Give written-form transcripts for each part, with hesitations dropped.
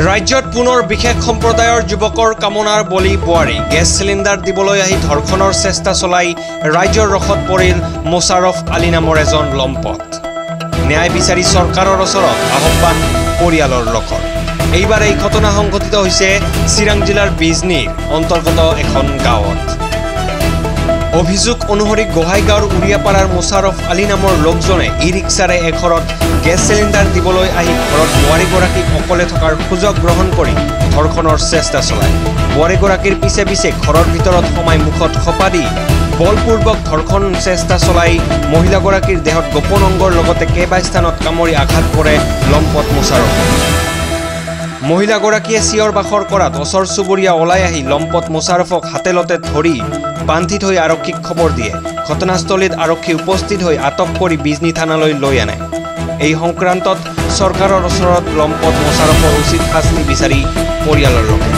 ৰাজ্যত পুনৰ বিশেষ সম্প্ৰদায়ৰ যুৱকৰ কামনাৰ বলি বোৱাৰী গেছ চিলিণ্ডাৰ দিবলৈ আহি ধৰ্ষণৰ চেষ্টা চলাই ৰাজ্যৰ ৰখত পৰিল মোছাৰফ আলী নামৰ এজন লম্পট। ন্যায় বিচাৰি চৰকাৰৰ ওচৰত আহ্বান পৰিয়ালৰ লোকৰ। এইবাৰ এই ঘটনা সংঘটিত হৈছে চিৰাং জিলাৰ বিজনীৰ অন্তৰ্গত এখন গাঁৱত। অভিযোগ অনুসৰি গোহাইগাঁৱৰ উৰিয়াপাৰাৰ মোছাৰফ আলী নামৰ লোকজনে ই ৰিক্সাৰে এঘৰত গেছ চিলিণ্ডাৰ দিবলৈ আহি ঘৰত বোৱাৰীগৰাকীক অকলে থকাৰ সুযোগ গ্ৰহণ কৰি ধৰ্ষণৰ চেষ্টা চলায়। বোৱাৰীগৰাকীৰ পিছে পিছে ঘৰৰ ভিতৰত সোমাই মুখত খপা দি বলপূৰ্বক ধৰ্ষণ চেষ্টা চলাই মহিলাগৰাকীৰ দেহত গোপন অংগৰ লগতে কেইবাস্থানত কামুৰি আঘাত কৰে লম্পট মোছাৰফ। মহিলাগৰাকীয়ে চিঞৰ বাখৰ কৰাত ওচৰ চুবুৰীয়া ওলাই আহি লম্পট মোছাৰফক হাতেলতে ধৰি বান্ধি থৈ আৰক্ষীক খবৰ দিয়ে। ঘটনাস্থলীত আৰক্ষী উপস্থিত হৈ আটক কৰি বিজনী থানালৈ লৈ আনে। এই সংক্ৰান্তত চৰকাৰৰ ওচৰত লম্পট মোছাৰফৰ উচিত শাস্তি বিচাৰি পৰিয়ালৰ লোকে।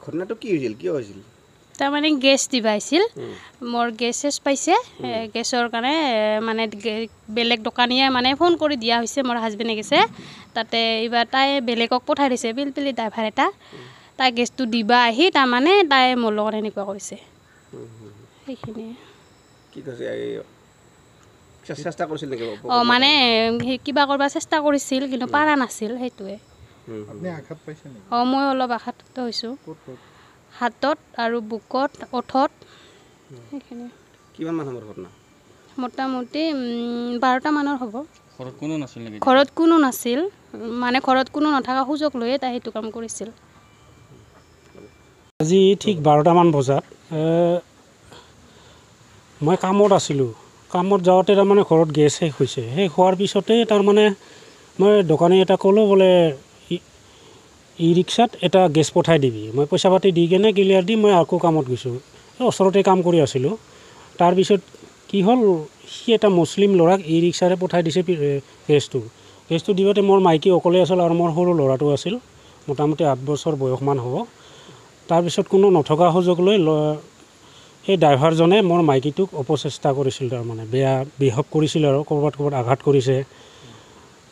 ঘটনাটো কি হৈছিল, কিয় হৈছিল? তাৰমানে গেছ দিবা আহিছিল, মোৰ গেছ পাইছে, গেছৰ কাৰণে মানে বেলেগ দোকানীয়ে মানে ফোন কৰি দিয়া হৈছে, মোৰ হাজবেণ্ডে গেছে তাতে এইবাৰ তাই বেলেগক পঠাই দিছে, পিলপিলি ড্ৰাইভাৰ এটা, তাই গেছটো দিবা আহি তাৰমানে তাই মোৰ লগত এনেকুৱা কৰিছে। সেইখিনিয়ে কি কৈছে, চেষ্টা কৰিছিল নেকি? মানে কিবা কৰিব চেষ্টা কৰিছিল কিন্তু পাৰা নাছিল, সেইটোৱে। মই অলপ আঘাত হৈছোঁ, হাতত আৰু বুকত, ওঠত। সেইখিনি কিমান মান সময়ৰ ঘটনা? মোটামুটি 12টা মানৰ হ'ব। ঘৰত কোনো নাছিল নেকি? ঘৰত কোনো নাছিল, মানে ঘৰত কোনো নথকা সুযোগ লৈয়ে তাই সেইটো কাম কৰিছিল। আজি ঠিক 12টামান বজাত মই কামত আছিলোঁ। কামত যাওঁতে তাৰমানে ঘৰত গেছ শেষ হৈছে। শেষ হোৱাৰ পিছতে তাৰমানে মই দোকানী এটা ক'লোঁ, বোলে ই ৰিক্সাত এটা গেছ পঠাই দিবি। মই পইচা পাতি দি কেনে ক্লিয়াৰ দি মই আকৌ কামত গৈছোঁ। ওচৰতে কাম কৰি আছিলোঁ। তাৰপিছত কি হ'ল, সি এটা মুছলিম ল'ৰাক ই ৰিক্সাৰে পঠাই দিছে গেছটো দিওঁতে মোৰ মাইকী অকলে আছিল আৰু মোৰ সৰু ল'ৰাটো আছিল, মোটামুটি 8 বছৰ বয়সমান হ'ব। তাৰপিছত কোনো নথকা সুযোগ লৈ সেই ড্ৰাইভাৰজনে মোৰ মাইকীটোক অপচেষ্টা কৰিছিল, তাৰমানে বেয়া বিহেভ কৰিছিল আৰু ক'ৰবাত আঘাত কৰিছে।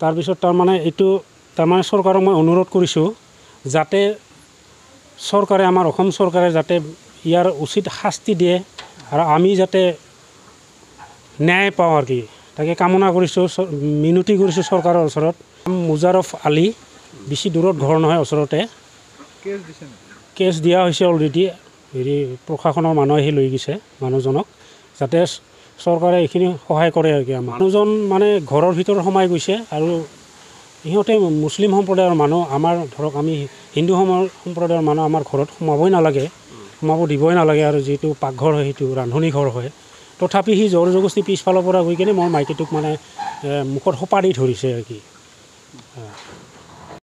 তাৰপিছত তাৰমানে এইটো তাৰমানে চৰকাৰক মই অনুৰোধ কৰিছোঁ যাতে চৰকাৰে, আমাৰ অসম চৰকাৰে যাতে ইয়াৰ উচিত শাস্তি দিয়ে আৰু আমি যাতে ন্যায় পাওঁ আৰু কি, তাকে কামনা কৰিছোঁ, মিনতি কৰিছোঁ চৰকাৰৰ ওচৰত। মোছাৰফ আলী, বেছি দূৰত ঘৰ নহয়, ওচৰতে। কেছ দিয়া হৈছে অলৰেডি, প্ৰশাসনৰ মানুহ আহি লৈ গৈছে মানুহজনক, যাতে চৰকাৰে এইখিনি সহায় কৰে আৰু কি। মানুহজন মানে ঘৰৰ ভিতৰত সোমাই গৈছে আৰু সিহঁতে মুছলিম সম্প্ৰদায়ৰ মানুহ, আমাৰ ধৰক আমি হিন্দু সম্প্ৰদায়ৰ মানুহ, আমাৰ ঘৰত সোমাবই নালাগে, সোমাব দিবই নালাগে, আৰু যিটো পাকঘৰ হয় সেইটো ৰান্ধনি ঘৰ হয়। তথাপি সি জোৰ জবৰদস্তি পিছফালৰ পৰা গৈ কিনে মোৰ মাইকীটোক মানে মুখত সোপা দি ধৰিছে আৰু কি।